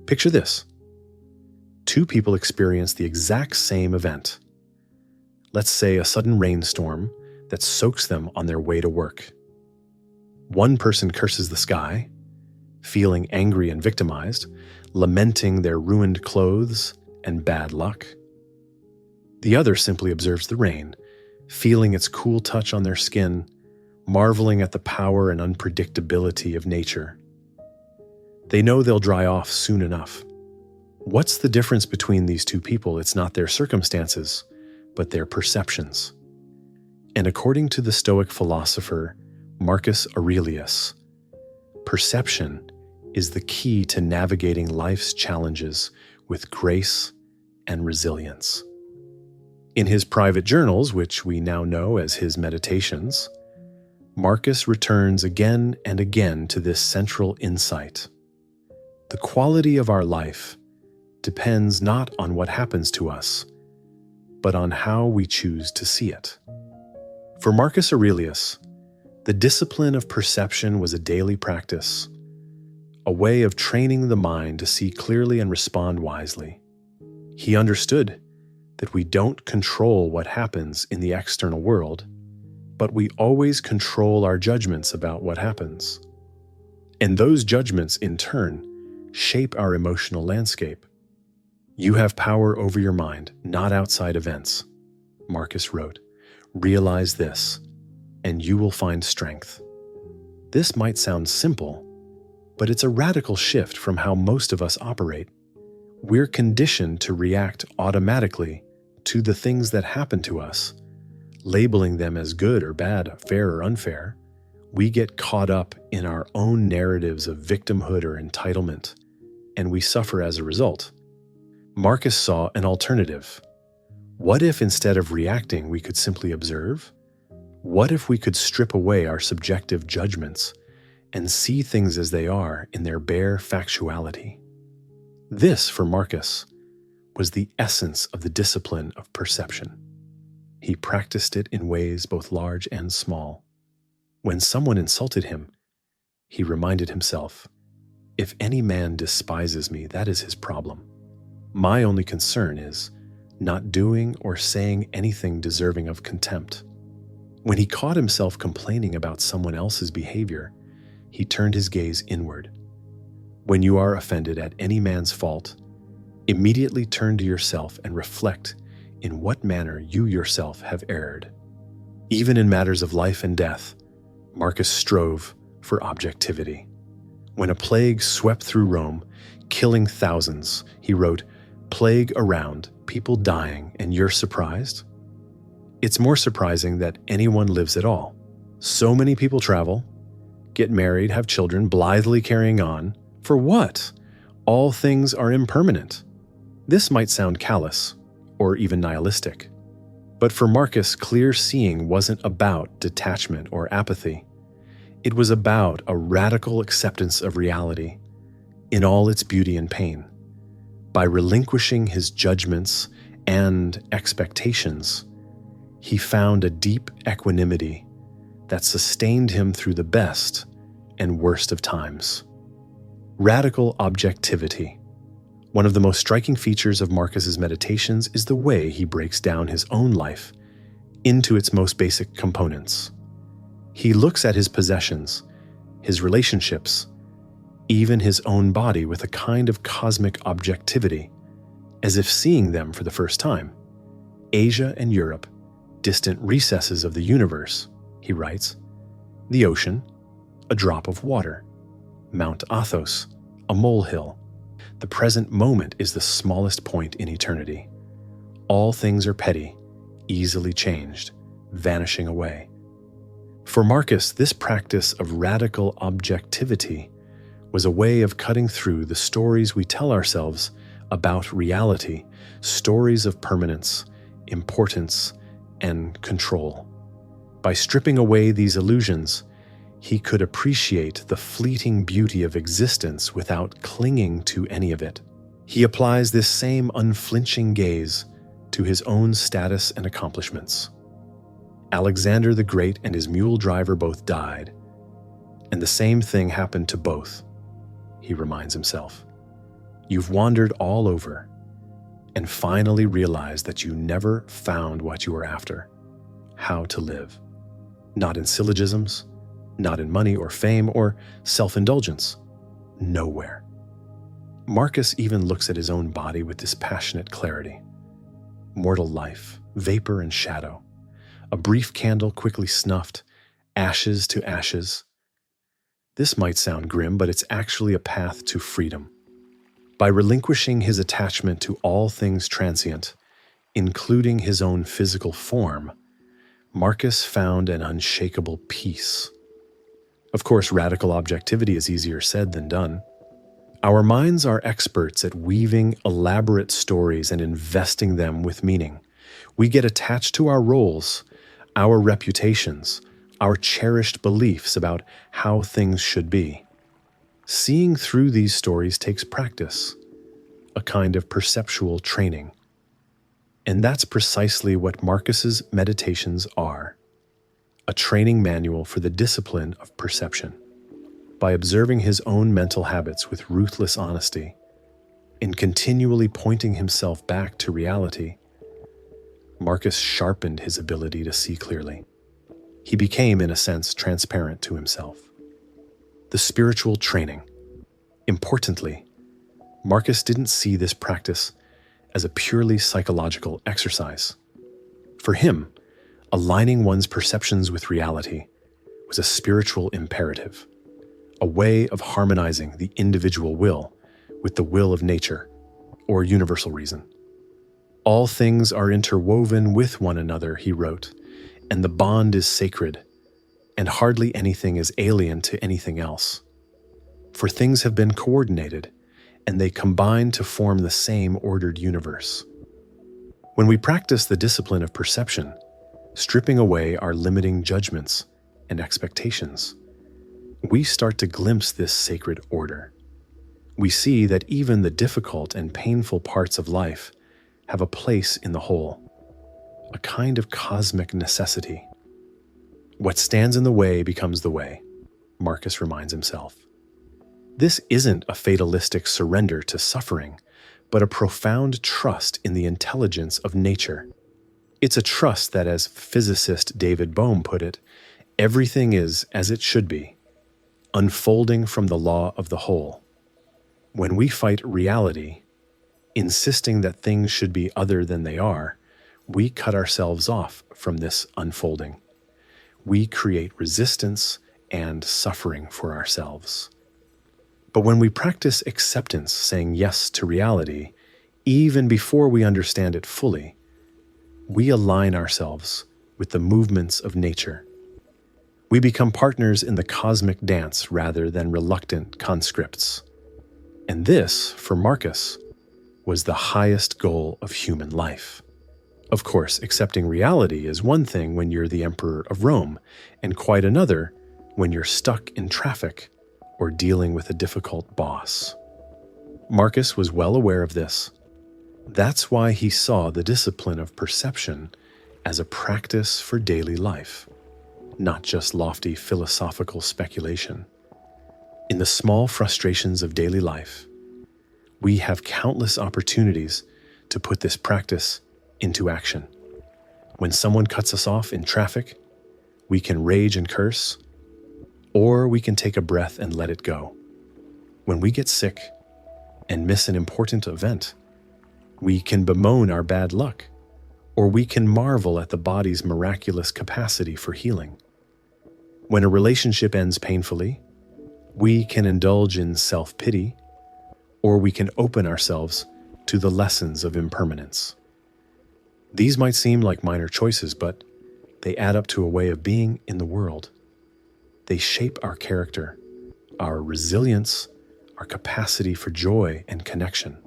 Picture this. Two people experience the exact same event. Let's say a sudden rainstorm that soaks them on their way to work. One person curses the sky, feeling angry and victimized, lamenting their ruined clothes and bad luck. The other simply observes the rain, feeling its cool touch on their skin, marveling at the power and unpredictability of nature. They know they'll dry off soon enough. What's the difference between these two people? It's not their circumstances, but their perceptions. And according to the Stoic philosopher Marcus Aurelius, perception is the key to navigating life's challenges with grace and resilience. In his private journals, which we now know as his meditations, Marcus returns again and again to this central insight. The quality of our life depends not on what happens to us, but on how we choose to see it. For Marcus Aurelius, the discipline of perception was a daily practice, a way of training the mind to see clearly and respond wisely. He understood that we don't control what happens in the external world, but we always control our judgments about what happens. And those judgments, in turn, shape our emotional landscape. You have power over your mind, not outside events, Marcus wrote. Realize this, and you will find strength. This might sound simple, but it's a radical shift from how most of us operate. We're conditioned to react automatically to the things that happen to us, labeling them as good or bad, fair or unfair. We get caught up in our own narratives of victimhood or entitlement, and we suffer as a result. Marcus saw an alternative. What if instead of reacting, we could simply observe? What if we could strip away our subjective judgments and see things as they are in their bare factuality? This, for Marcus, was the essence of the discipline of perception. He practiced it in ways both large and small. When someone insulted him, he reminded himself, "If any man despises me, that is his problem. My only concern is not doing or saying anything deserving of contempt." When he caught himself complaining about someone else's behavior, he turned his gaze inward. When you are offended at any man's fault, immediately turn to yourself and reflect in what manner you yourself have erred. Even in matters of life and death, Marcus strove for objectivity. When a plague swept through Rome, killing thousands, he wrote, "Plague around, people dying, and you're surprised?" It's more surprising that anyone lives at all. So many people travel, get married, have children, blithely carrying on. For what? All things are impermanent. This might sound callous, or even nihilistic. But for Marcus, clear seeing wasn't about detachment or apathy. It was about a radical acceptance of reality in all its beauty and pain. By relinquishing his judgments and expectations, he found a deep equanimity that sustained him through the best and worst of times. Radical objectivity. One of the most striking features of Marcus's meditations is the way he breaks down his own life into its most basic components. He looks at his possessions, his relationships, even his own body with a kind of cosmic objectivity, as if seeing them for the first time. Asia and Europe, distant recesses of the universe, he writes. The ocean, a drop of water. Mount Athos, a molehill. The present moment is the smallest point in eternity. All things are petty, easily changed, vanishing away. For Marcus, this practice of radical objectivity was a way of cutting through the stories we tell ourselves about reality, stories of permanence, importance, and control. By stripping away these illusions, he could appreciate the fleeting beauty of existence without clinging to any of it. He applies this same unflinching gaze to his own status and accomplishments. Alexander the Great and his mule driver both died, and the same thing happened to both, he reminds himself. You've wandered all over and finally realized that you never found what you were after: how to live. Not in syllogisms, not in money or fame or self-indulgence. Nowhere. Marcus even looks at his own body with dispassionate clarity. Mortal life, vapor and shadow. A brief candle quickly snuffed, ashes to ashes. This might sound grim, but it's actually a path to freedom. By relinquishing his attachment to all things transient, including his own physical form, Marcus found an unshakable peace. Of course, radical objectivity is easier said than done. Our minds are experts at weaving elaborate stories and investing them with meaning. We get attached to our roles, our reputations, our cherished beliefs about how things should be. Seeing through these stories takes practice, a kind of perceptual training. And that's precisely what Marcus's meditations are: a training manual for the discipline of perception. By observing his own mental habits with ruthless honesty, and continually pointing himself back to reality, Marcus sharpened his ability to see clearly. He became, in a sense, transparent to himself. The spiritual training. Importantly, Marcus didn't see this practice as a purely psychological exercise. For him, aligning one's perceptions with reality was a spiritual imperative, a way of harmonizing the individual will with the will of nature, or universal reason. All things are interwoven with one another, he wrote, and the bond is sacred, and hardly anything is alien to anything else. For things have been coordinated, and they combine to form the same ordered universe. When we practice the discipline of perception, stripping away our limiting judgments and expectations, we start to glimpse this sacred order. We see that even the difficult and painful parts of life have a place in the whole, a kind of cosmic necessity. What stands in the way becomes the way, Marcus reminds himself. This isn't a fatalistic surrender to suffering, but a profound trust in the intelligence of nature. It's a trust that, as physicist David Bohm put it, everything is as it should be, unfolding from the law of the whole. When we fight reality, insisting that things should be other than they are, we cut ourselves off from this unfolding. We create resistance and suffering for ourselves. But when we practice acceptance, saying yes to reality, even before we understand it fully, we align ourselves with the movements of nature. We become partners in the cosmic dance rather than reluctant conscripts. And this, for Marcus, was the highest goal of human life. Of course, accepting reality is one thing when you're the Emperor of Rome, and quite another when you're stuck in traffic or dealing with a difficult boss. Marcus was well aware of this. That's why he saw the discipline of perception as a practice for daily life, not just lofty philosophical speculation. In the small frustrations of daily life, we have countless opportunities to put this practice into action. When someone cuts us off in traffic, we can rage and curse, or we can take a breath and let it go. When we get sick and miss an important event, we can bemoan our bad luck, or we can marvel at the body's miraculous capacity for healing. When a relationship ends painfully, we can indulge in self-pity, or we can open ourselves to the lessons of impermanence. These might seem like minor choices, but they add up to a way of being in the world. They shape our character, our resilience, our capacity for joy and connection.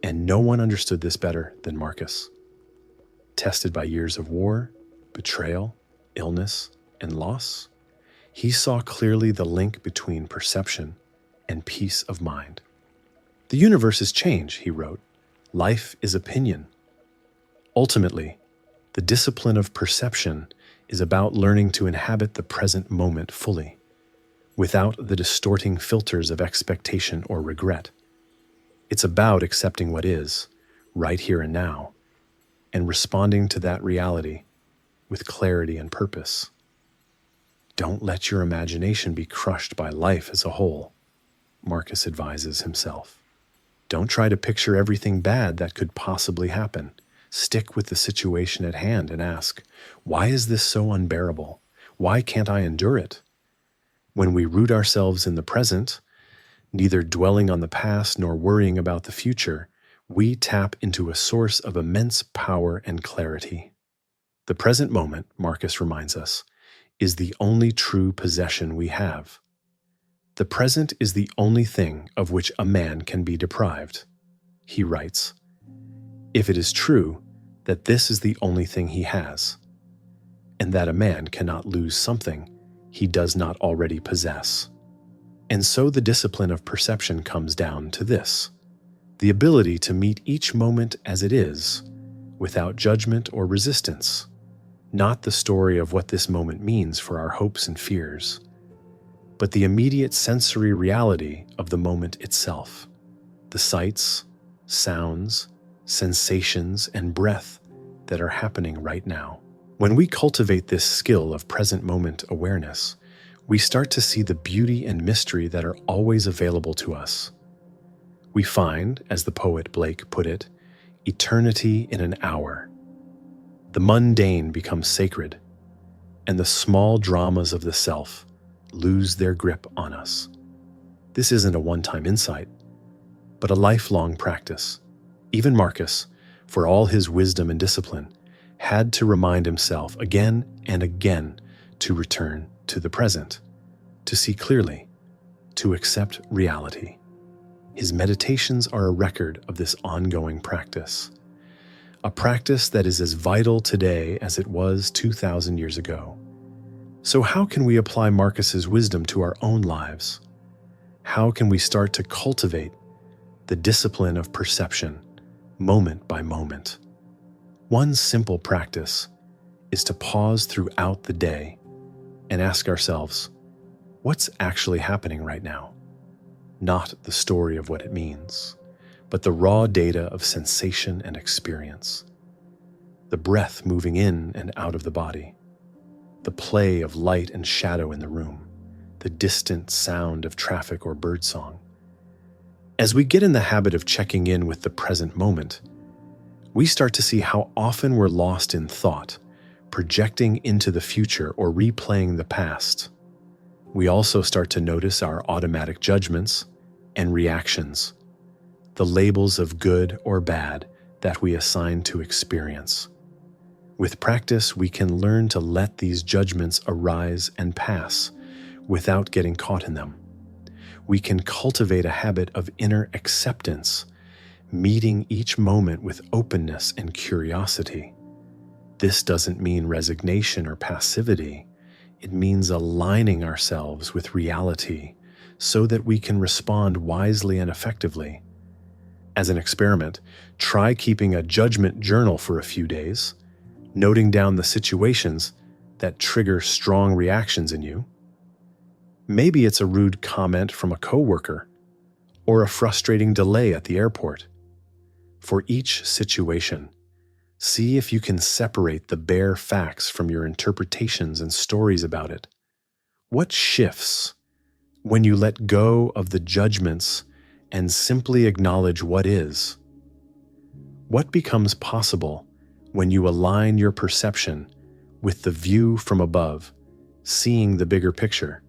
And no one understood this better than Marcus. Tested by years of war, betrayal, illness, and loss, he saw clearly the link between perception and peace of mind. The universe is change, he wrote. Life is opinion. Ultimately, the discipline of perception is about learning to inhabit the present moment fully, without the distorting filters of expectation or regret. It's about accepting what is, right here and now, and responding to that reality with clarity and purpose. Don't let your imagination be crushed by life as a whole, Marcus advises himself. Don't try to picture everything bad that could possibly happen. Stick with the situation at hand and ask, why is this so unbearable? Why can't I endure it? When we root ourselves in the present, neither dwelling on the past nor worrying about the future, we tap into a source of immense power and clarity. The present moment, Marcus reminds us, is the only true possession we have. The present is the only thing of which a man can be deprived. He writes, if it is true that this is the only thing he has, and that a man cannot lose something he does not already possess. And so the discipline of perception comes down to this: the ability to meet each moment as it is, without judgment or resistance, not the story of what this moment means for our hopes and fears, but the immediate sensory reality of the moment itself, the sights, sounds, sensations, and breath that are happening right now. When we cultivate this skill of present moment awareness, we start to see the beauty and mystery that are always available to us. We find, as the poet Blake put it, eternity in an hour. The mundane becomes sacred, and the small dramas of the self lose their grip on us. This isn't a one-time insight, but a lifelong practice. Even Marcus, for all his wisdom and discipline, had to remind himself again and again to return to the present, to see clearly, to accept reality. His meditations are a record of this ongoing practice, a practice that is as vital today as it was 2,000 years ago. So how can we apply Marcus's wisdom to our own lives? How can we start to cultivate the discipline of perception, moment by moment? One simple practice is to pause throughout the day and ask ourselves, what's actually happening right now? Not the story of what it means, but the raw data of sensation and experience. The breath moving in and out of the body, the play of light and shadow in the room, the distant sound of traffic or birdsong. As we get in the habit of checking in with the present moment, we start to see how often we're lost in thought, projecting into the future or replaying the past. We also start to notice our automatic judgments and reactions, the labels of good or bad that we assign to experience. With practice, we can learn to let these judgments arise and pass without getting caught in them. We can cultivate a habit of inner acceptance, meeting each moment with openness and curiosity. This doesn't mean resignation or passivity. It means aligning ourselves with reality so that we can respond wisely and effectively. As an experiment, try keeping a judgment journal for a few days, noting down the situations that trigger strong reactions in you. Maybe it's a rude comment from a coworker or a frustrating delay at the airport. For each situation, see if you can separate the bare facts from your interpretations and stories about it. What shifts when you let go of the judgments and simply acknowledge what is? What becomes possible when you align your perception with the view from above, seeing the bigger picture?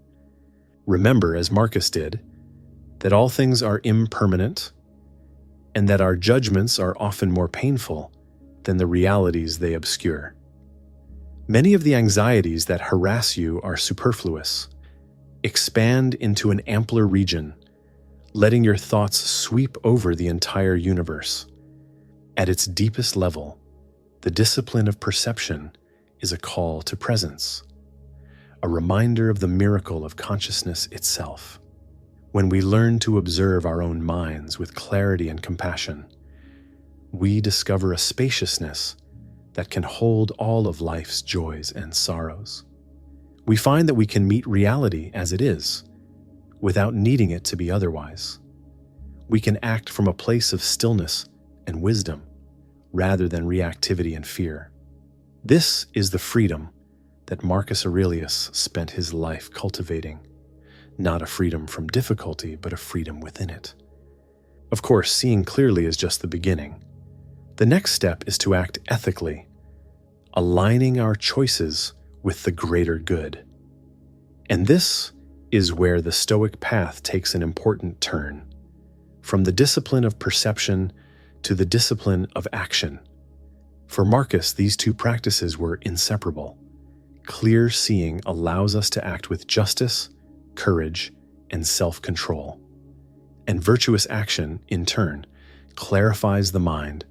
Remember, as Marcus did, that all things are impermanent and that our judgments are often more painful than the realities they obscure. Many of the anxieties that harass you are superfluous. Expand into an ampler region, letting your thoughts sweep over the entire universe. At its deepest level, the discipline of perception is a call to presence, a reminder of the miracle of consciousness itself. When we learn to observe our own minds with clarity and compassion, we discover a spaciousness that can hold all of life's joys and sorrows. We find that we can meet reality as it is, without needing it to be otherwise. We can act from a place of stillness and wisdom rather than reactivity and fear. This is the freedom that Marcus Aurelius spent his life cultivating. Not a freedom from difficulty, but a freedom within it. Of course, seeing clearly is just the beginning. The next step is to act ethically, aligning our choices with the greater good. And this is where the Stoic path takes an important turn, from the discipline of perception to the discipline of action. For Marcus, these two practices were inseparable. Clear seeing allows us to act with justice, courage, and self-control. And virtuous action, in turn, clarifies the mind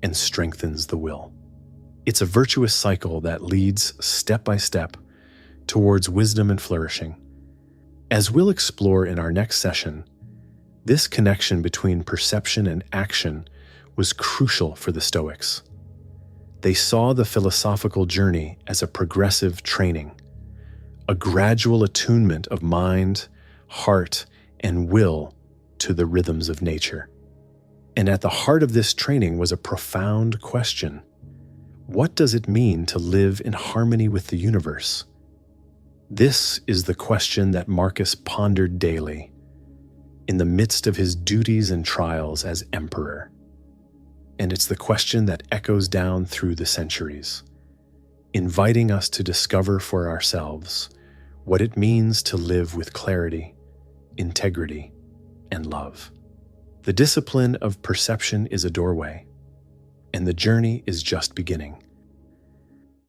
and strengthens the will. It's a virtuous cycle that leads step by step towards wisdom and flourishing. As we'll explore in our next session, this connection between perception and action was crucial for the Stoics. They saw the philosophical journey as a progressive training, a gradual attunement of mind, heart, and will to the rhythms of nature. And at the heart of this training was a profound question. What does it mean to live in harmony with the universe? This is the question that Marcus pondered daily, in the midst of his duties and trials as emperor. And it's the question that echoes down through the centuries, inviting us to discover for ourselves what it means to live with clarity, integrity, and love. The discipline of perception is a doorway, and the journey is just beginning.